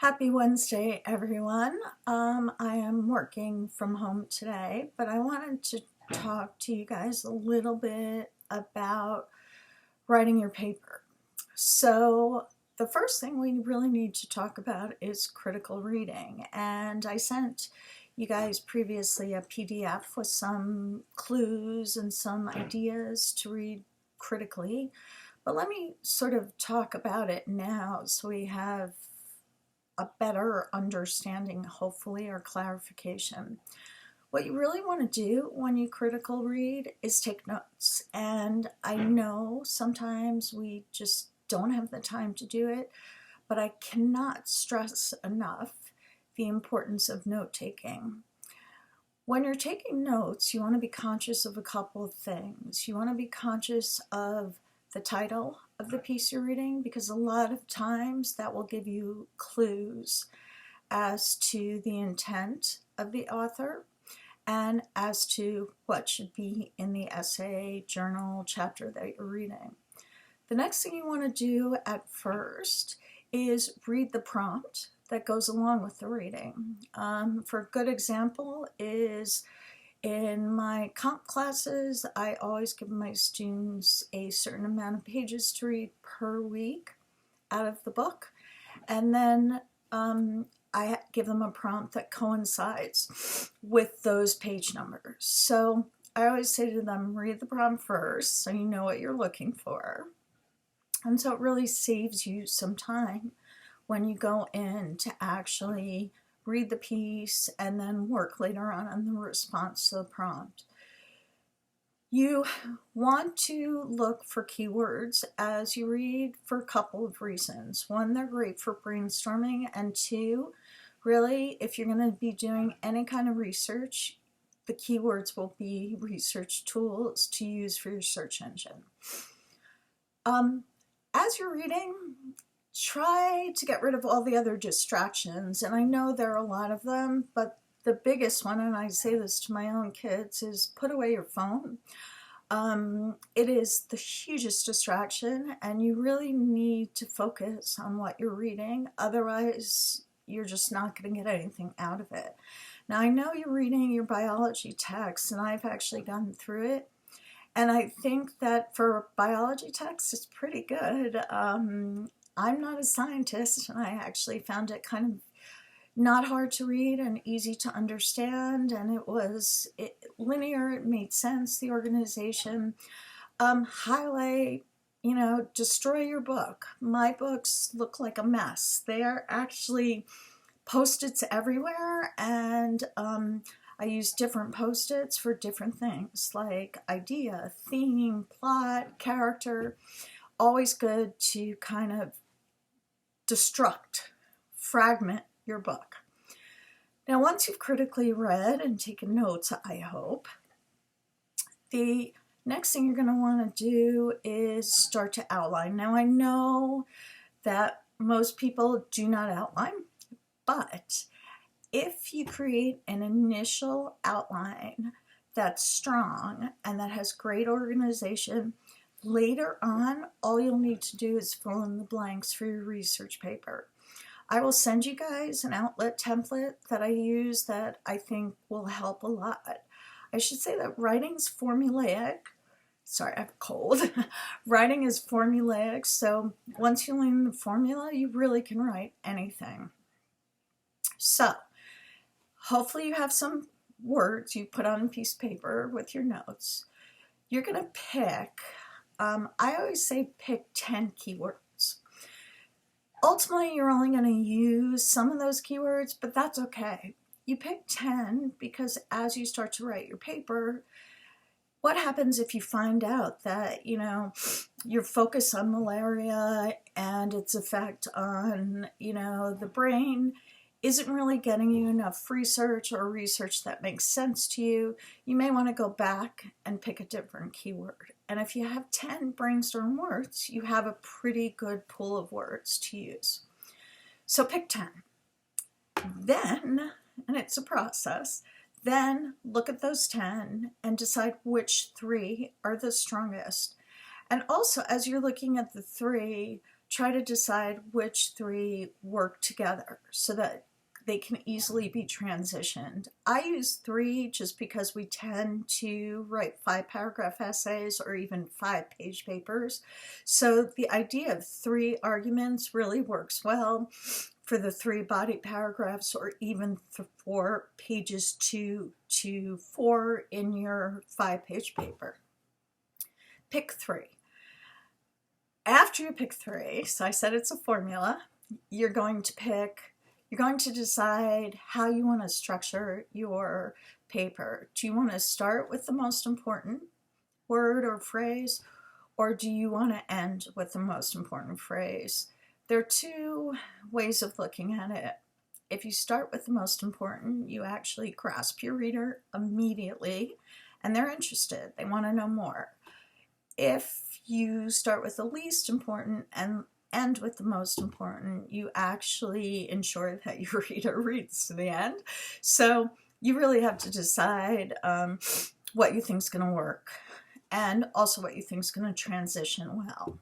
Happy Wednesday, everyone. I am working from home today, but I wanted to talk to you guys a little bit about writing your paper. So, the first thing we really need to talk about is critical reading. And I sent you guys previously a PDF with some clues and some ideas to read critically. But let me sort of talk about it now so we have a better understanding, hopefully, or clarification. What you really want to do when you critical read is take notes. And I know sometimes we just don't have the time to do it, but I cannot stress enough the importance of note taking. When you're taking notes, you want to be conscious of a couple of things. You want to be conscious of the title of the piece you're reading, because a lot of times that will give you clues as to the intent of the author and as to what should be in the essay, journal, chapter that you're reading. The next thing you want to do at first is read the prompt that goes along with the reading. For a good example is in my comp classes, I always give my students a certain amount of pages to read per week out of the book. And then I give them a prompt that coincides with those page numbers. So I always say to them, read the prompt first so you know what you're looking for. And so it really saves you some time when you go in to actually read the piece and then work later on the response to the prompt. You want to look for keywords as you read for a couple of reasons. One, they're great for brainstorming, and two, really, if you're going to be doing any kind of research, the keywords will be research tools to use for your search engine. As you're reading, try to get rid of all the other distractions. And I know there are a lot of them, but the biggest one, and I say this to my own kids, is put away your phone. It is the hugest distraction, and you really need to focus on what you're reading. Otherwise, you're just not going to get anything out of it. Now, I know you're reading your biology text, and I've actually gone through it. And I think that for biology text, it's pretty good. I'm not a scientist, and I actually found it kind of not hard to read and easy to understand, and it was linear, it made sense, the organization. Highlight, destroy your book. My books look like a mess. They are actually Post-its everywhere, and I use different Post-its for different things, like idea, theme, plot, character. Always good to kind of destruct, fragment your book. Now, once you've critically read and taken notes, I hope, the next thing you're going to want to do is start to outline. Now, I know that most people do not outline, but if you create an initial outline that's strong and that has great organization, later on, all you'll need to do is fill in the blanks for your research paper. I will send you guys an outlet template that I use that I think will help a lot. I should say that writing's formulaic. Sorry, I have a cold. Writing is formulaic, so once you learn the formula, you really can write anything. So, hopefully you have some words you put on a piece of paper with your notes. You're going to pick, I always say pick 10 keywords. Ultimately, you're only going to use some of those keywords, but that's okay. You pick 10 because as you start to write your paper, what happens if you find out that, you're focused on malaria and its effect on, the brain isn't really getting you enough research or research that makes sense to you, you may want to go back and pick a different keyword. And if you have 10 brainstorm words, you have a pretty good pool of words to use. So pick 10. Then, and it's a process, then look at those 10 and decide which 3 are the strongest. And also, as you're looking at the 3, try to decide which three work together so that they can easily be transitioned. I use 3 just because we tend to write 5-paragraph essays or even 5-page papers. So the idea of 3 arguments really works well for the 3 body paragraphs or even for pages 2 to 4 in your 5-page paper. Pick 3. After you pick 3, so I said it's a formula, you're going to decide how you want to structure your paper. Do you want to start with the most important word or phrase, or do you want to end with the most important phrase? There are 2 ways of looking at it. If you start with the most important, you actually grasp your reader immediately, and they're interested. They want to know more. If you start with the least important and end with the most important, you actually ensure that your reader reads to the end. So you really have to decide what you think is going to work and also what you think is going to transition well.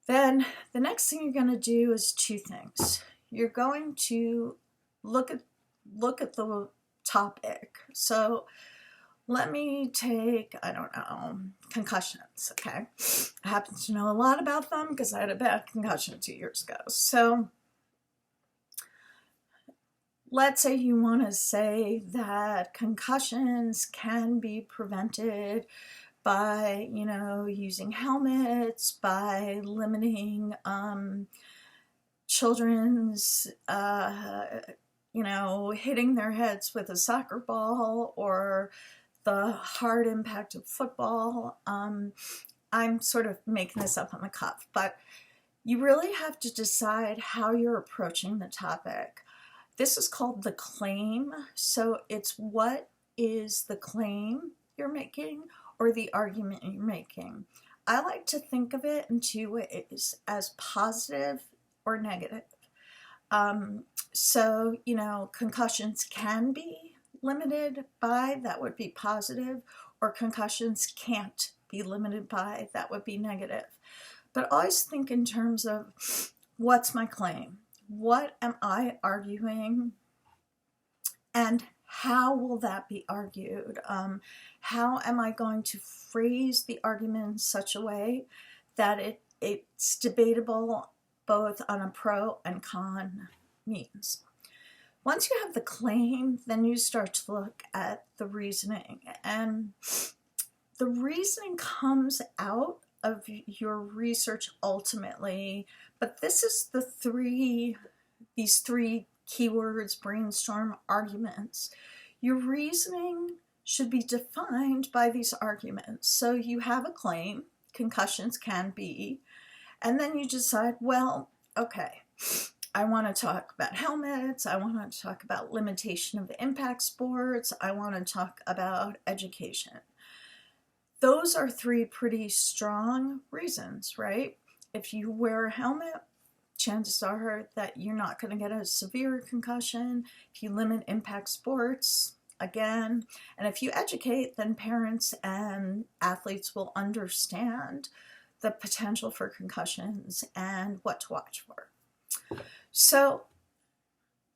Then the next thing you're going to do is 2 things. You're going to look at the topic. So let me take, I don't know, concussions, okay? I happen to know a lot about them because I had a bad concussion 2 years ago. So let's say you want to say that concussions can be prevented by, using helmets, by limiting children's, hitting their heads with a soccer ball or the hard impact of football. I'm sort of making this up on the cuff, but you really have to decide how you're approaching the topic. This is called the claim. So it's what is the claim you're making or the argument you're making. I like to think of it in 2 ways, as positive or negative. So, concussions can be limited by, that would be positive, or concussions can't be limited by, that would be negative. But always think in terms of, what's my claim? What am I arguing? And how will that be argued? How am I going to phrase the argument in such a way that it's debatable both on a pro and con means? Once you have the claim, then you start to look at the reasoning. And the reasoning comes out of your research ultimately, but this is these three keywords, brainstorm, arguments. Your reasoning should be defined by these arguments. So you have a claim, concussions can be, and then you decide, well, okay, I want to talk about helmets, I want to talk about limitation of impact sports, I want to talk about education. Those are 3 pretty strong reasons, right? If you wear a helmet, chances are that you're not going to get a severe concussion. If you limit impact sports, again, and if you educate, then parents and athletes will understand the potential for concussions and what to watch for. So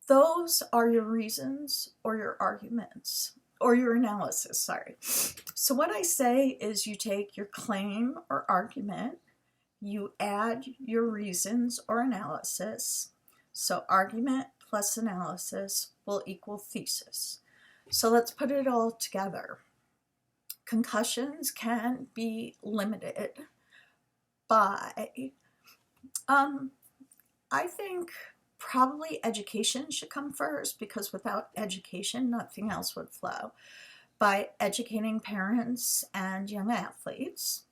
those are your reasons or your arguments or your analysis, sorry. So what I say is you take your claim or argument, you add your reasons or analysis. So argument plus analysis will equal thesis. So let's put it all together. Concussions can be limited by, I think probably education should come first, because without education, nothing else would flow. By educating parents and young athletes,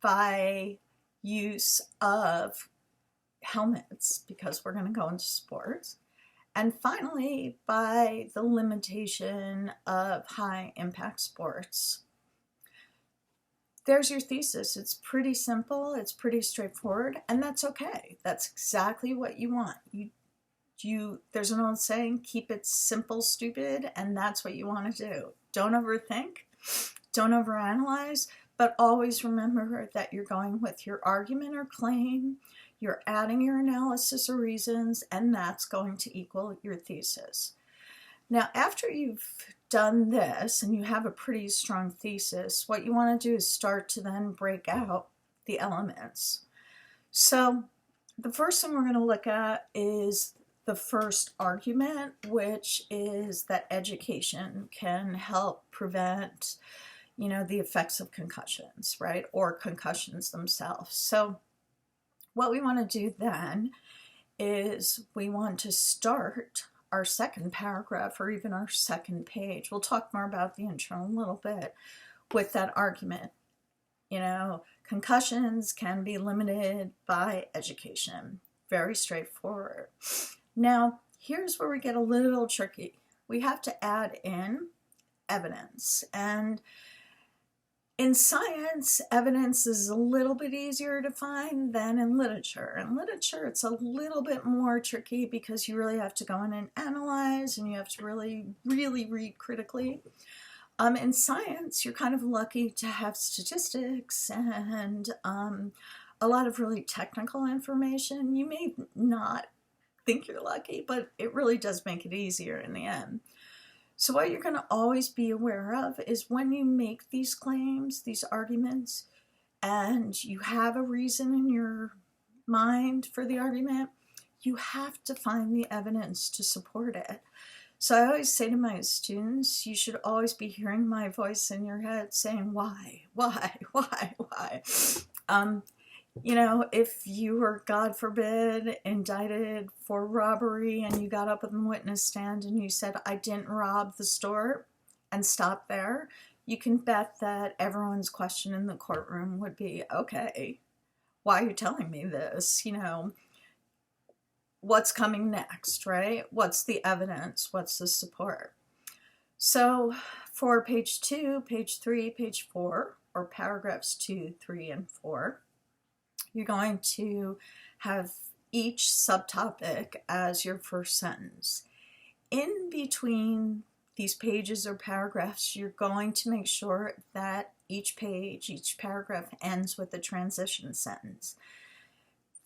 by use of helmets, because we're going to go into sports, and finally by the limitation of high impact sports. There's your thesis. It's pretty simple, it's pretty straightforward, and that's okay. That's exactly what you want. There's an old saying, keep it simple, stupid, and that's what you want to do. Don't overthink, don't overanalyze, But always remember that you're going with your argument or claim, you're adding your analysis or reasons, and that's going to equal your thesis. Now, after you've done this and you have a pretty strong thesis, what you want to do is start to then break out the elements. So the first thing we're going to look at is the first argument, which is that education can help prevent, the effects of concussions, right? Or concussions themselves. So what we want to do then is we want to start our second paragraph or even our second page. We'll talk more about the intro in a little bit with that argument. Concussions can be limited by education. Very straightforward. Now, here's where we get a little tricky. We have to add in evidence. And in science, evidence is a little bit easier to find than in literature. In literature, it's a little bit more tricky because you really have to go in and analyze, and you have to really, really read critically. In science, you're kind of lucky to have statistics and a lot of really technical information. You may not think you're lucky, but it really does make it easier in the end. So what you're going to always be aware of is when you make these claims, these arguments, and you have a reason in your mind for the argument, you have to find the evidence to support it. So I always say to my students, you should always be hearing my voice in your head saying, why? If you were, God forbid, indicted for robbery and you got up on the witness stand and you said, I didn't rob the store, and stopped there, you can bet that everyone's question in the courtroom would be, okay, why are you telling me this? What's coming next, right? What's the evidence? What's the support? So for page 2, page 3, page 4, or paragraphs 2, 3, and 4, you're going to have each subtopic as your first sentence. In between these pages or paragraphs, you're going to make sure that each page, each paragraph ends with a transition sentence.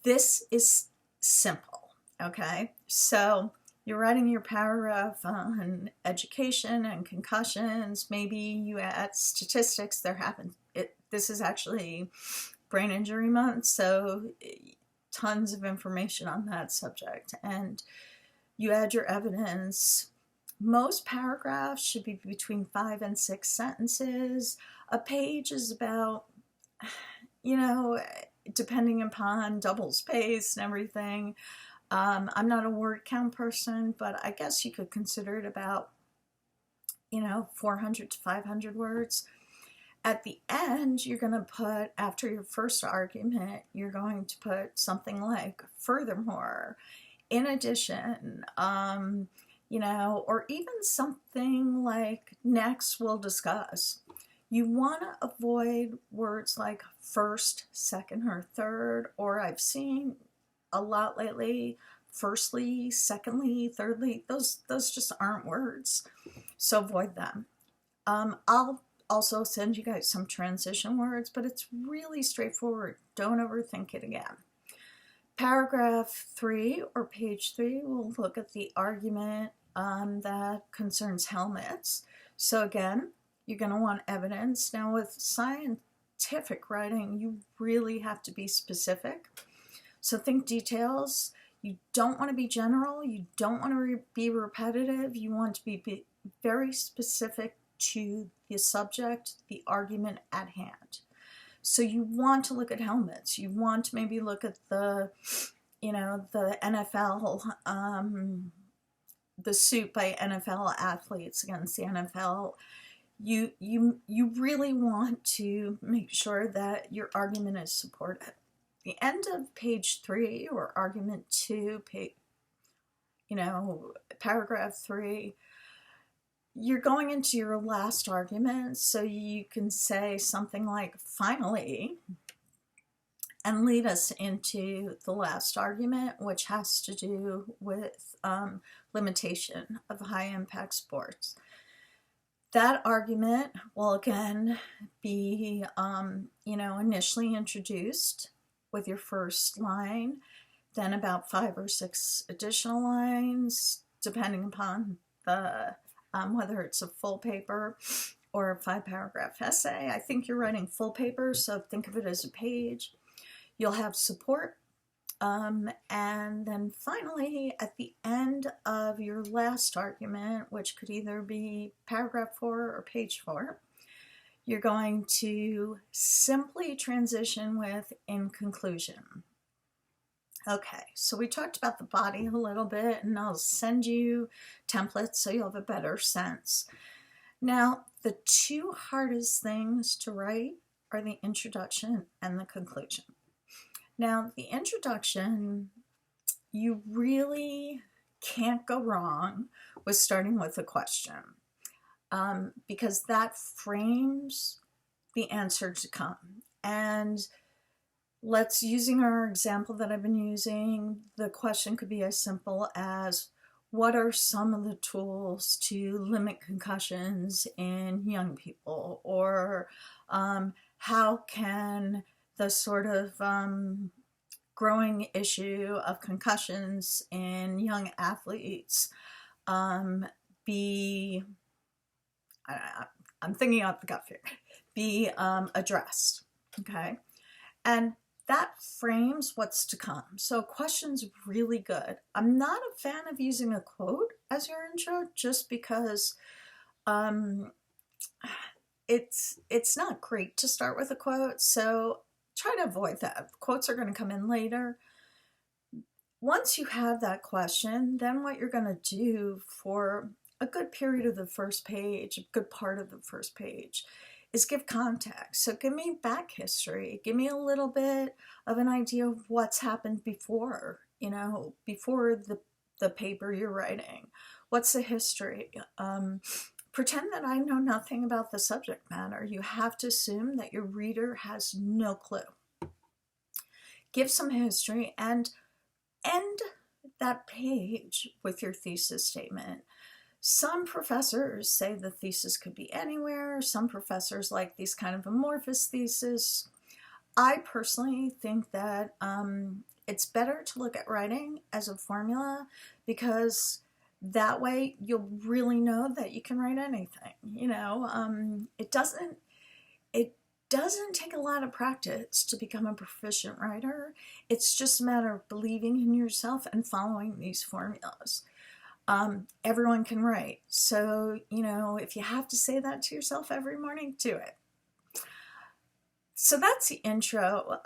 This is simple. Okay, so you're writing your paragraph on education and concussions. Maybe you add statistics. This is actually Brain Injury Month, so tons of information on that subject. And you add your evidence. Most paragraphs should be between 5 and 6 sentences. A page is about, depending upon double space and everything. I'm not a word count person, but I guess you could consider it about, 400 to 500 words. At the end, you're going to put, after your first argument, you're going to put something like, furthermore, in addition, or even something like, next we'll discuss. You want to avoid words like first, second, or third, or I've seen a lot lately, firstly, secondly, thirdly. Those just aren't words, so avoid them. I'll also send you guys some transition words, but it's really straightforward. Don't overthink it again. Paragraph 3 or page 3, we'll look at the argument that concerns helmets. So again, you're going to want evidence. Now with scientific writing, you really have to be specific. So think details. You don't want to be general. You don't want to be repetitive. You want to be very specific to the subject, the argument at hand. So you want to look at helmets. You want to maybe look at the NFL, the suit by NFL athletes against the NFL. You really want to make sure that your argument is supported. The end of page 3 or argument 2, paragraph 3, you're going into your last argument, so you can say something like, finally, and lead us into the last argument, which has to do with limitation of high-impact sports. That argument will again be, initially introduced with your first line, then about 5 or 6 additional lines, depending upon the whether it's a full paper or a 5-paragraph essay. I think you're writing full paper, so think of it as a page. You'll have support. And then finally, at the end of your last argument, which could either be paragraph 4 or page 4, you're going to simply transition with "in conclusion." Okay, so we talked about the body a little bit, and I'll send you templates so you'll have a better sense. Now, the 2 hardest things to write are the introduction and the conclusion. Now, the introduction, you really can't go wrong with starting with a question, because that frames the answer to come. And using our example that I've been using, the question could be as simple as, what are some of the tools to limit concussions in young people? Or how can the sort of growing issue of concussions in young athletes be, I'm thinking off the cuff here, be addressed, okay? And that frames what's to come. So question's really good. I'm not a fan of using a quote as your intro, just because it's not great to start with a quote, so try to avoid that. Quotes are going to come in later. Once you have that question, then what you're going to do for a good period of the first page, a good part of the first page, is give context. So give me back history. Give me a little bit of an idea of what's happened before, before the paper you're writing. What's the history? Pretend that I know nothing about the subject matter. You have to assume that your reader has no clue. Give some history and end that page with your thesis statement. Some professors say the thesis could be anywhere. Some professors like these kind of amorphous theses. I personally think that it's better to look at writing as a formula, because that way you'll really know that you can write anything. It doesn't take a lot of practice to become a proficient writer. It's just a matter of believing in yourself and following these formulas. Everyone can write. So, if you have to say that to yourself every morning, do it. So that's the intro.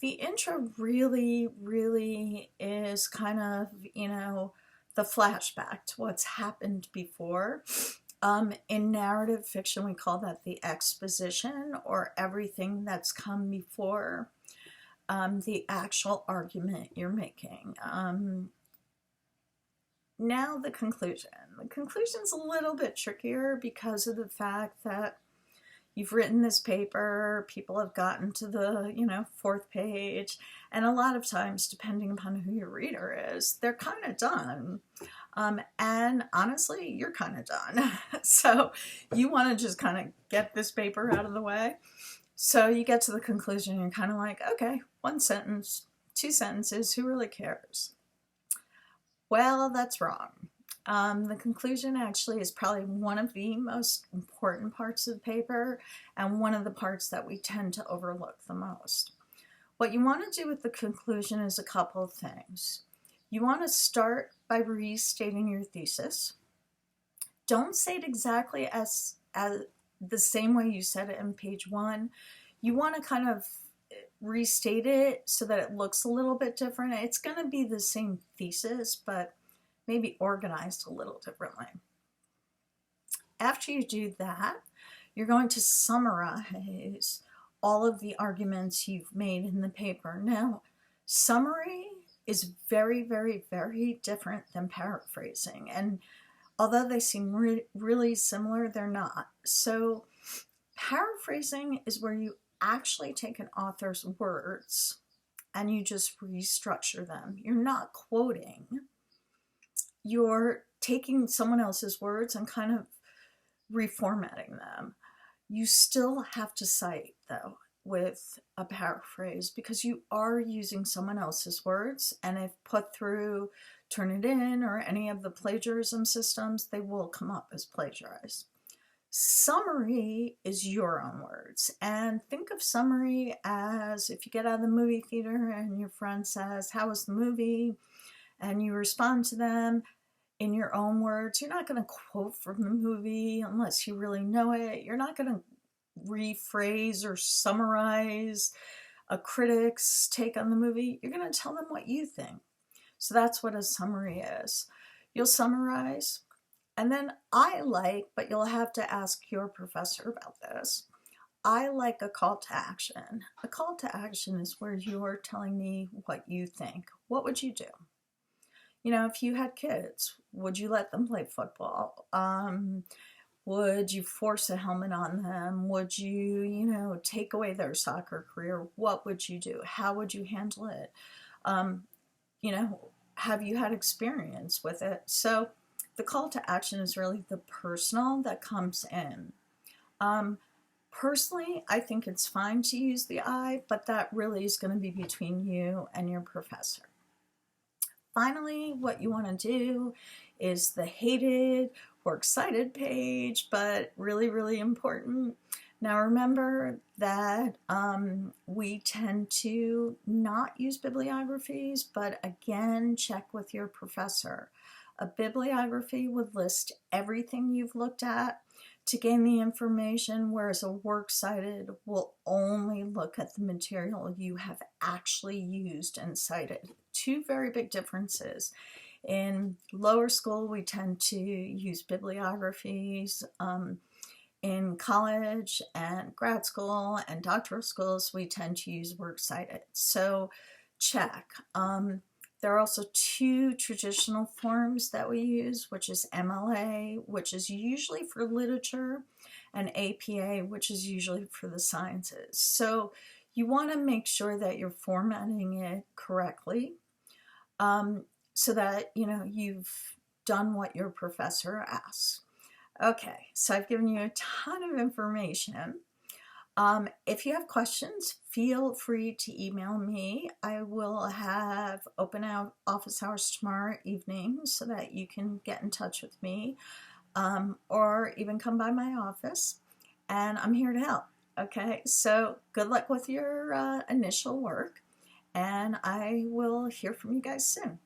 The intro really, really is kind of, the flashback to what's happened before. In narrative fiction, we call that the exposition, or everything that's come before the actual argument you're making. Now the conclusion. The conclusion's a little bit trickier because of the fact that you've written this paper, people have gotten to the, 4th page, and a lot of times, depending upon who your reader is, they're kind of done. And honestly, you're kind of done. So you want to just kind of get this paper out of the way. So you get to the conclusion, and you're kind of like, okay, 1 sentence, 2 sentences, who really cares? Well, that's wrong. The conclusion actually is probably one of the most important parts of the paper, and one of the parts that we tend to overlook the most. What you want to do with the conclusion is a couple of things. You want to start by restating your thesis. Don't say it exactly as the same way you said it in page 1. You want to kind of restate it so that it looks a little bit different. It's going to be the same thesis, but maybe organized a little differently. After you do that, you're going to summarize all of the arguments you've made in the paper. Now, summary is very, very, very different than paraphrasing. And although they seem really similar, they're not. So paraphrasing is where you actually take an author's words and you just restructure them. You're not quoting. You're taking someone else's words and kind of reformatting them. You still have to cite, though, with a paraphrase because you are using someone else's words, and if put through Turnitin or any of the plagiarism systems, they will come up as plagiarized. Summary is your own words, and think of summary as if you get out of the movie theater and your friend says, "How was the movie?" and you respond to them in your own words. You're not going to quote from the movie unless you really know it. You're not going to rephrase or summarize a critic's take on the movie. You're going to tell them what you think. So that's what a summary is. You'll summarize, and then but you'll have to ask your professor about this, I like a call to action. A call to action is where you're telling me what you think. What would you do? You know, if you had kids, would you let them play football? Would you force a helmet on them? Would you, take away their soccer career? What would you do? How would you handle it? Have you had experience with it? So the call to action is really the personal that comes in. Personally, I think it's fine to use the I, but that really is going to be between you and your professor. Finally, what you want to do is the hated or excited page, but really, really important. Now remember that we tend to not use bibliographies, but again, check with your professor. A bibliography would list everything you've looked at to gain the information, whereas a works cited will only look at the material you have actually used and cited. Two very big differences. In lower school, we tend to use bibliographies. In college and grad school and doctoral schools, we tend to use works cited. So check. There are also two traditional forms that we use, which is MLA, which is usually for literature, and APA, which is usually for the sciences. So you want to make sure that you're formatting it correctly, so that you've done what your professor asks. Okay, so I've given you a ton of information. If you have questions, feel free to email me. I will have open office hours tomorrow evening so that you can get in touch with me, or even come by my office, and I'm here to help. Okay, so good luck with your initial work, and I will hear from you guys soon.